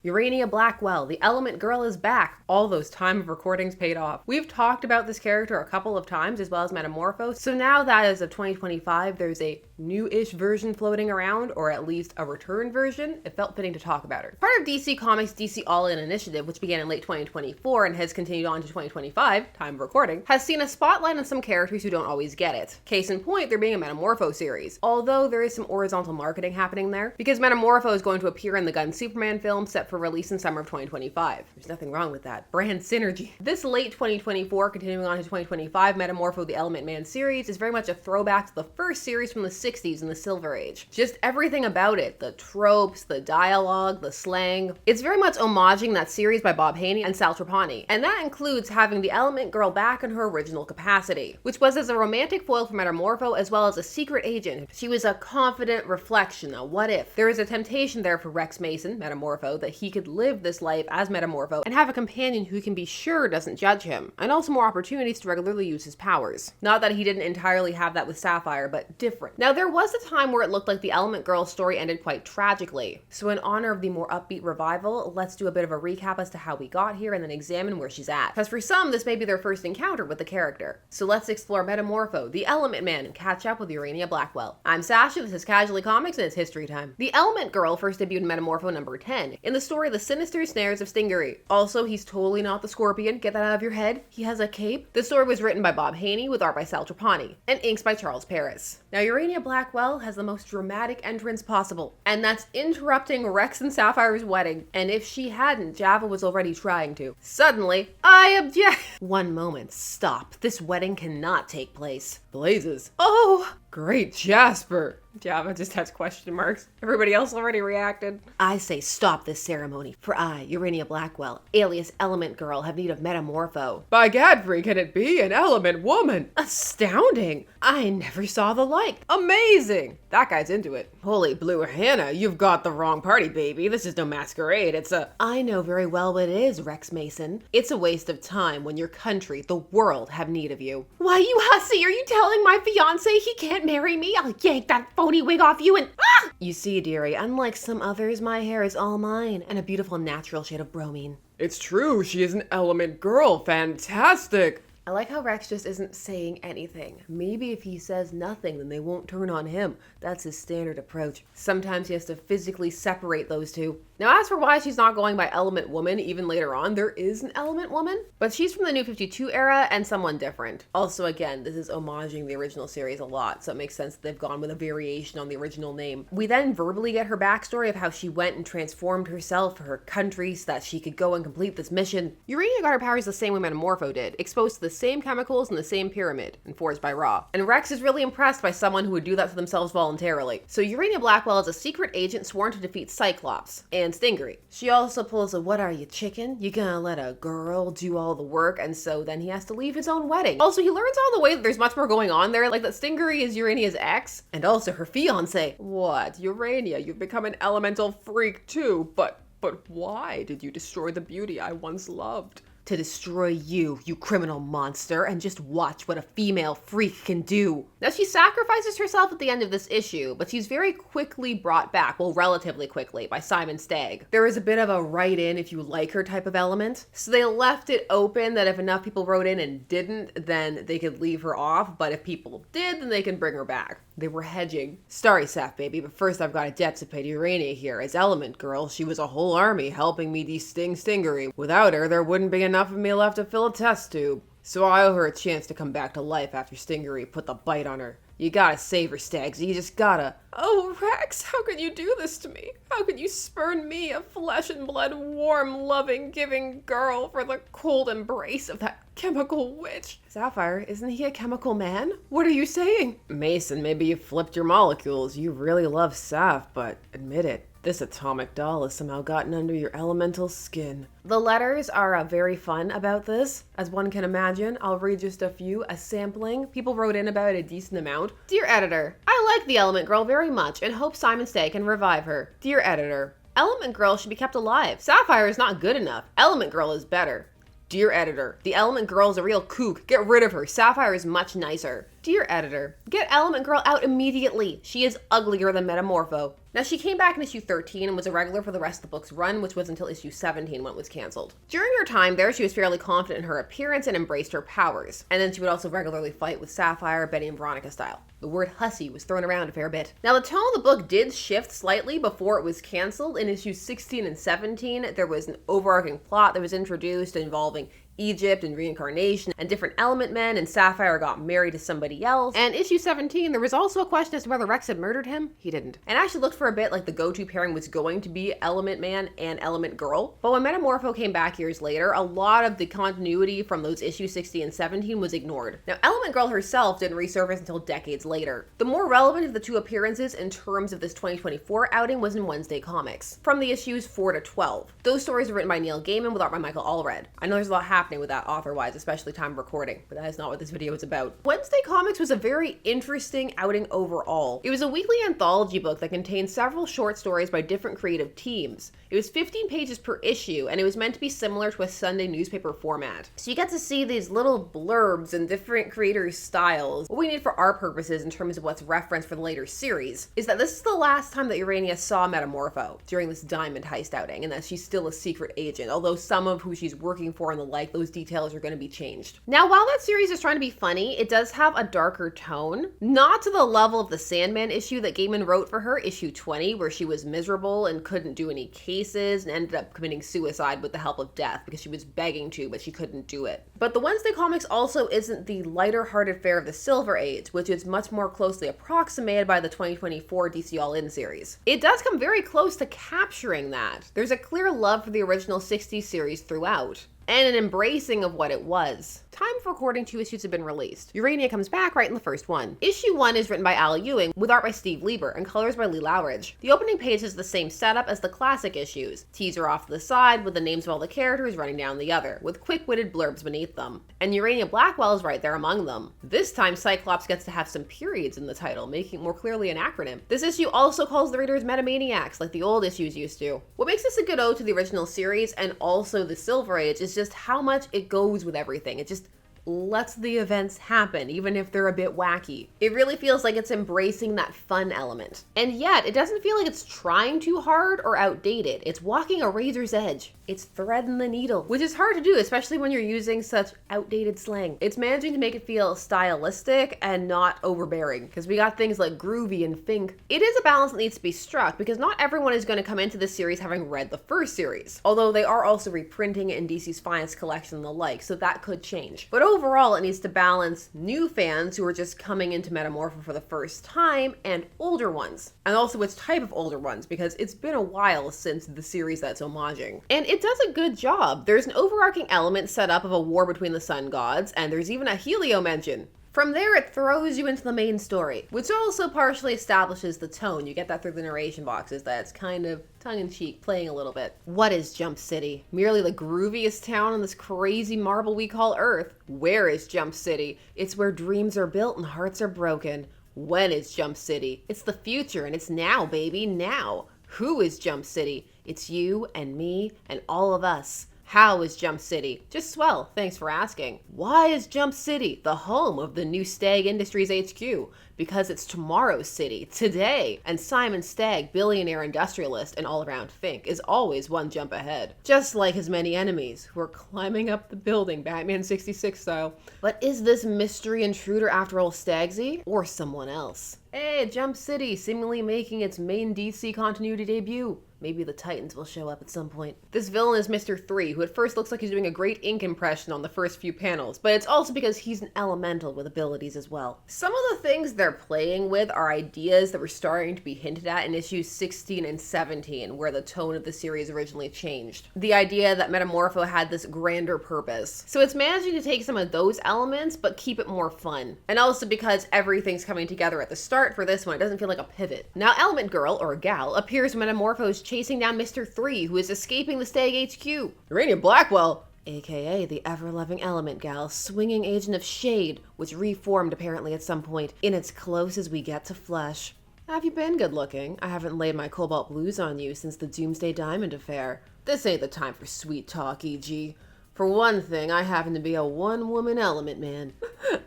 Urania Blackwell, the Element Girl is back. All those time of recordings paid off. We've talked about this character a couple of times, as well as Metamorpho, so now that as of 2025, there's a new-ish version floating around, or at least a return version, it felt fitting to talk about her. Part of DC Comics' DC All-In initiative, which began in late 2024 and has continued on to 2025, time of recording, has seen a spotlight on some characters who don't always get it. Case in point, there being a Metamorpho series, although there is some horizontal marketing happening there, because Metamorpho is going to appear in the Gunn Superman film set for release in summer of 2025. There's nothing wrong with that. Brand synergy. This late 2024, continuing on to 2025, Metamorpho the Element Man series is very much a throwback to the first series from the 60s in the Silver Age. Just everything about it, the tropes, the dialogue, the slang. It's very much homaging that series by Bob Haney and Sal Trapani, and that includes having the Element Girl back in her original capacity, which was as a romantic foil for Metamorpho as well as a secret agent. She was a confident reflection, a what if. There is a temptation there for Rex Mason, Metamorpho, that he could live this life as Metamorpho and have a companion who can be sure doesn't judge him, and also more opportunities to regularly use his powers. Not that he didn't entirely have that with Sapphire, but different. Now, there was a time where it looked like the Element Girl story ended quite tragically, so in honor of the more upbeat revival, let's do a bit of a recap as to how we got here and then examine where she's at. Because for some, this may be their first encounter with the character. So let's explore Metamorpho, the Element Man, and catch up with Urania Blackwell. I'm Sasha, this is Casually Comics, and it's history time. The Element Girl first debuted in Metamorpho number 10, in the story The Sinister Snares of Stingery. Also, he's totally not the Scorpion, get that out of your head. He has a cape. The story was written by Bob Haney with art by Sal Trapani, and inks by Charles Paris. Now, Urania Blackwell has the most dramatic entrance possible, and that's interrupting Rex and Sapphire's wedding, and if she hadn't, Java was already trying to. Suddenly, I object. One moment, stop. This wedding cannot take place. Blazes. Oh, great Jasper. Java just has question marks. Everybody else already reacted. I say stop this ceremony, for I, Urania Blackwell, alias Element Girl, have need of Metamorpho. By Gadfrey, can it be an element woman? Astounding. I never saw the like. Amazing. That guy's into it. Holy blue Hannah, you've got the wrong party, baby. This is no masquerade. It's a... I know very well what it is, Rex Mason. It's a waste of time when your country, the world, have need of you. Why, you hussy, are you telling my fiance he can't marry me? I'll yank that phony wig off you and ah! You see, dearie, unlike some others, my hair is all mine and a beautiful natural shade of bromine. It's true, she is an Element Girl. Fantastic. I like how Rex just isn't saying anything. Maybe if he says nothing, then they won't turn on him. That's his standard approach. Sometimes he has to physically separate those two. Now, as for why she's not going by Element Woman, even later on, there is an Element Woman, but she's from the New 52 era and someone different. Also, again, this is homaging the original series a lot, so it makes sense that they've gone with a variation on the original name. We then verbally get her backstory of how she went and transformed herself for her country so that she could go and complete this mission. Urania got her powers the same way Metamorpho did, exposed to the same chemicals in the same pyramid, and forged by Ra. And Rex is really impressed by someone who would do that to themselves voluntarily. So Urania Blackwell is a secret agent sworn to defeat Cyclops and Stingery. She also pulls a what are you, chicken? You gonna let a girl do all the work? And so then he has to leave his own wedding. Also, he learns all the way that there's much more going on there, like that Stingery is Urania's ex and also her fiance. What? Urania, you've become an elemental freak too, but why did you destroy the beauty I once loved? To destroy you, you criminal monster, and just watch what a female freak can do. Now, she sacrifices herself at the end of this issue, but she's very quickly brought back, well, relatively quickly, by Simon Stagg. There is a bit of a write-in if you like her type of element, so they left it open that if enough people wrote in and didn't, then they could leave her off, but if people did, then they can bring her back. They were hedging. Sorry, Saf, baby, but first I've got a debt to pay to Urania here. As Element Girl, she was a whole army helping me de-sting Stingery. Without her, there wouldn't be enough of me left to fill a test tube. So I owe her a chance to come back to life after Stingery put the bite on her. You gotta save her, Stags. You just gotta. Oh, Rex, how could you do this to me? How could you spurn me, a flesh and blood, warm, loving, giving girl, for the cold embrace of that chemical witch? Sapphire, isn't he a chemical man? What are you saying? Mason, maybe you flipped your molecules. You really love Saf, but admit it. This atomic doll has somehow gotten under your elemental skin. The letters are very fun about this, as one can imagine. I'll read just a few, a sampling. People wrote in about a decent amount. Dear Editor, I like the Element Girl very much and hope Simon Stagg can revive her. Dear Editor, Element Girl should be kept alive. Sapphire is not good enough. Element Girl is better. Dear Editor, the Element Girl is a real kook. Get rid of her. Sapphire is much nicer. Dear Editor, get Element Girl out immediately. She is uglier than Metamorpho. Now, she came back in issue 13 and was a regular for the rest of the book's run, which was until issue 17 when it was canceled. During her time there, she was fairly confident in her appearance and embraced her powers. And then she would also regularly fight with Sapphire, Betty, and Veronica style. The word hussy was thrown around a fair bit. Now, the tone of the book did shift slightly before it was canceled. In issues 16 and 17, there was an overarching plot that was introduced involving Egypt and reincarnation and different element men, and Sapphire got married to somebody else. And issue 17, there was also a question as to whether Rex had murdered him. He didn't. And actually looked for a bit like the go-to pairing was going to be Element Man and Element Girl. But when Metamorpho came back years later, a lot of the continuity from those issues 16 and 17 was ignored. Now, Element Girl herself didn't resurface until decades later. The more relevant of the two appearances in terms of this 2024 outing was in Wednesday Comics, from the issues 4 to 12. Those stories were written by Neil Gaiman with art by Michael Allred. I know there's a lot happening with that author-wise, especially time of recording, but that is not what this video is about. Wednesday Comics was a very interesting outing overall. It was a weekly anthology book that contained several short stories by different creative teams. It was 15 pages per issue, and it was meant to be similar to a Sunday newspaper format. So you get to see these little blurbs and different creators' styles. What we need for our purposes in terms of what's referenced for the later series is that this is the last time that Urania saw Metamorpho during this diamond heist outing, and that she's still a secret agent, although some of who she's working for and the like, those details are going to be changed. Now, while that series is trying to be funny, it does have a darker tone. Not to the level of the Sandman issue that Gaiman wrote for her, issue 20, where she was miserable and couldn't do any cases and ended up committing suicide with the help of death because she was begging to, but she couldn't do it. But the Wednesday Comics also isn't the lighter-hearted fare of the Silver Age, which is much more closely approximated by the 2024 DC All-In series. It does come very close to capturing that. There's a clear love for the original 60s series throughout, and an embracing of what it was. Time for recording, 2 issues have been released. Urania comes back right in the first one. Issue 1 is written by Al Ewing, with art by Steve Lieber, and colors by Lee Lowridge. The opening page is the same setup as the classic issues. Teaser off to the side, with the names of all the characters running down the other, with quick-witted blurbs beneath them. And Urania Blackwell is right there among them. This time, Cyclops gets to have some periods in the title, making it more clearly an acronym. This issue also calls the readers Metamaniacs, like the old issues used to. What makes this a good ode to the original series, and also the Silver Age, is just how much it goes with everything. It just lets the events happen, even if they're a bit wacky. It really feels like it's embracing that fun element. And yet, it doesn't feel like it's trying too hard or outdated. It's walking a razor's edge. It's threading the needle, which is hard to do, especially when you're using such outdated slang. It's managing to make it feel stylistic and not overbearing, because we got things like groovy and fink. It is a balance that needs to be struck, because not everyone is going to come into this series having read the first series, although they are also reprinting it in DC's Finest collection and the like, so that could change. But overall, it needs to balance new fans who are just coming into Metamorpho for the first time and older ones, and also which type of older ones, because it's been a while since the series that's homaging. And it does a good job. There's an overarching element set up of a war between the sun gods, and there's even a Helio mention. From there, it throws you into the main story, which also partially establishes the tone. You get that through the narration boxes, that's kind of tongue-in-cheek, playing a little bit. What is Jump City? Merely the grooviest town on this crazy marble we call Earth? Where is Jump City? It's where dreams are built and hearts are broken. When is Jump City? It's the future, and it's now, baby, now. Who is Jump City? It's you and me and all of us. How is Jump City? Just swell, thanks for asking. Why is Jump City the home of the new Stagg Industries HQ? Because it's tomorrow's city, today. And Simon Stagg, billionaire industrialist and all-around fink, is always one jump ahead. Just like his many enemies, who are climbing up the building, Batman 66 style. But is this mystery intruder after all Staggsy? Or someone else? Hey, Jump City, seemingly making its main DC continuity debut. Maybe the Titans will show up at some point. This villain is Mr. 3, who at first looks like he's doing a great ink impression on the first few panels, but it's also because he's an elemental with abilities as well. Some of the things they're playing with are ideas that were starting to be hinted at in issues 16 and 17, where the tone of the series originally changed. The idea that Metamorpho had this grander purpose. So it's managing to take some of those elements, but keep it more fun. And also because everything's coming together at the start for this one, it doesn't feel like a pivot. Now Element Girl, or Gal, appears when Metamorpho's chasing down Mr. 3, who is escaping the Stagg HQ. Urania Blackwell, aka the ever-loving Element Gal, swinging agent of shade, which reformed apparently at some point, in as close as we get to flesh. How have you been, good looking? I haven't laid my cobalt blues on you since the Doomsday Diamond affair. This ain't the time for sweet talk, e.g. For one thing, I happen to be a one-woman Element Man,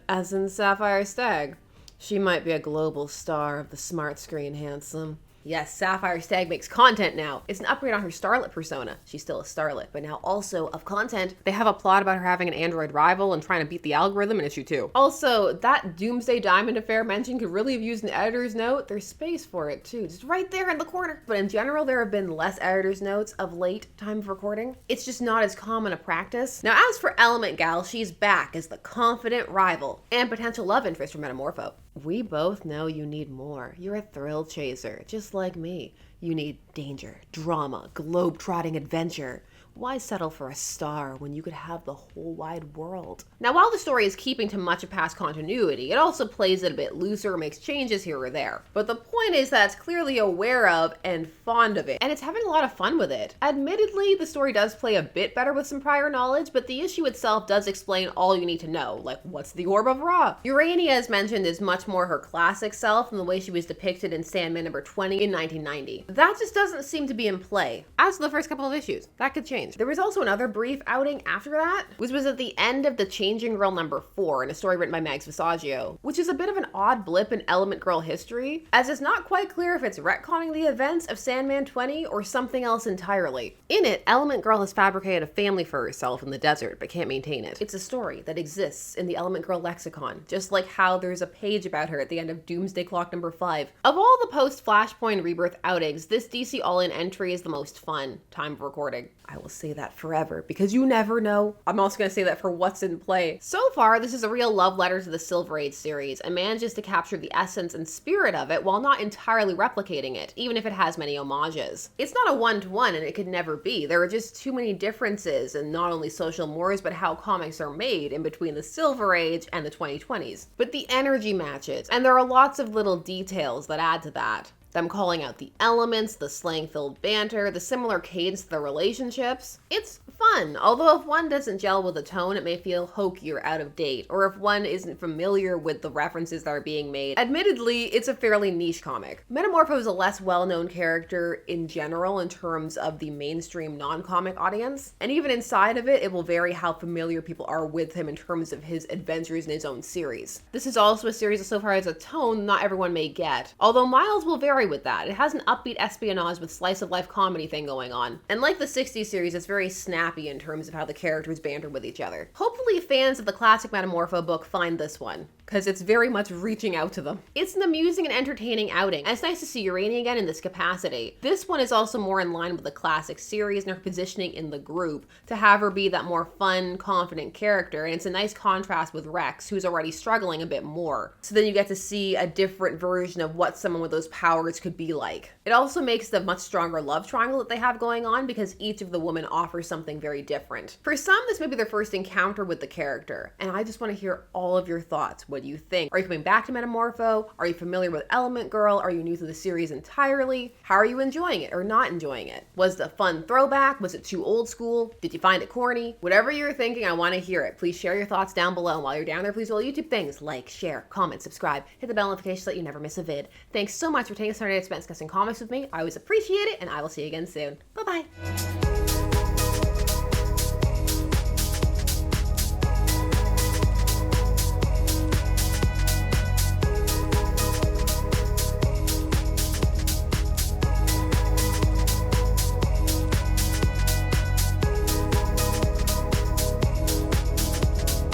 as in Sapphire Stagg. She might be a global star of the smart screen handsome, Yes, Sapphire Stag makes content now. It's an upgrade on her starlet persona. She's still a starlet, but now also of content. They have a plot about her having an android rival and trying to beat the algorithm in issue 2. Also, that Doomsday Diamond affair mentioned could really have used an editor's note. There's space for it too, just right there in the corner. But in general, there have been less editor's notes of late, time of recording. It's just not as common a practice. Now, as for Element Gal, she's back as the confident rival and potential love interest for Metamorpho. We both know you need more. You're a thrill chaser, just like me. You need danger, drama, globe-trotting adventure. Why settle for a star when you could have the whole wide world? Now, while the story is keeping to much of past continuity, it also plays it a bit looser or makes changes here or there. But the point is that it's clearly aware of and fond of it, and it's having a lot of fun with it. Admittedly, the story does play a bit better with some prior knowledge, but the issue itself does explain all you need to know, like what's the Orb of Ra? Urania, as mentioned, is much more her classic self than the way she was depicted in Sandman number 20 in 1990. That just doesn't seem to be in play. As for the first couple of issues, that could change. There was also another brief outing after that, which was at the end of the Changing Girl number 4 in a story written by Mags Visaggio, which is a bit of an odd blip in Element Girl history, as it's not quite clear if it's retconning the events of Sandman 20 or something else entirely. In it, Element Girl has fabricated a family for herself in the desert, but can't maintain it. It's a story that exists in the Element Girl lexicon, just like how there's a page about her at the end of Doomsday Clock number 5. Of all the post-Flashpoint Rebirth outings, this DC All-In entry is the most fun, time of recording. I will say that forever, because you never know. I'm also going to say that for what's in play. So far, this is a real love letter to the Silver Age series, and manages to capture the essence and spirit of it while not entirely replicating it, even if it has many homages. It's not a one-to-one, and it could never be. There are just too many differences in not only social mores, but how comics are made in between the Silver Age and the 2020s. But the energy matches, and there are lots of little details that add to that. Them calling out the elements, the slang-filled banter, the similar cadence to the relationships. It's fun, although if one doesn't gel with the tone, it may feel hokey or out of date, or if one isn't familiar with the references that are being made. Admittedly, it's a fairly niche comic. Metamorpho is a less well-known character in general in terms of the mainstream non-comic audience, and even inside of it, it will vary how familiar people are with him in terms of his adventures in his own series. This is also a series that so far has a tone not everyone may get, although miles will vary with that. It has an upbeat espionage with slice of life comedy thing going on. And like the 60s series, it's very snappy in terms of how the characters banter with each other. Hopefully fans of the classic Metamorpho book find this one, because it's very much reaching out to them. It's an amusing and entertaining outing, and it's nice to see Urania again in this capacity. This one is also more in line with the classic series and her positioning in the group, to have her be that more fun, confident character, and it's a nice contrast with Rex, who's already struggling a bit more. So then you get to see a different version of what someone with those powers could be like. It also makes the much stronger love triangle that they have going on, because each of the women offers something very different. For some, this may be their first encounter with the character, and I just want to hear all of your thoughts. What do you think? Are you coming back to Metamorpho? Are you familiar with Element Girl? Are you new to the series entirely? How are you enjoying it or not enjoying it? Was it a fun throwback? Was it too old school? Did you find it corny? Whatever you're thinking, I want to hear it. Please share your thoughts down below. And while you're down there, please do all YouTube things like share, comment, subscribe, hit the bell notification so that you never miss a vid. Thanks so much for taking Saturday to spend discussing comics with me. I always appreciate it, and I will see you again soon. Bye-bye.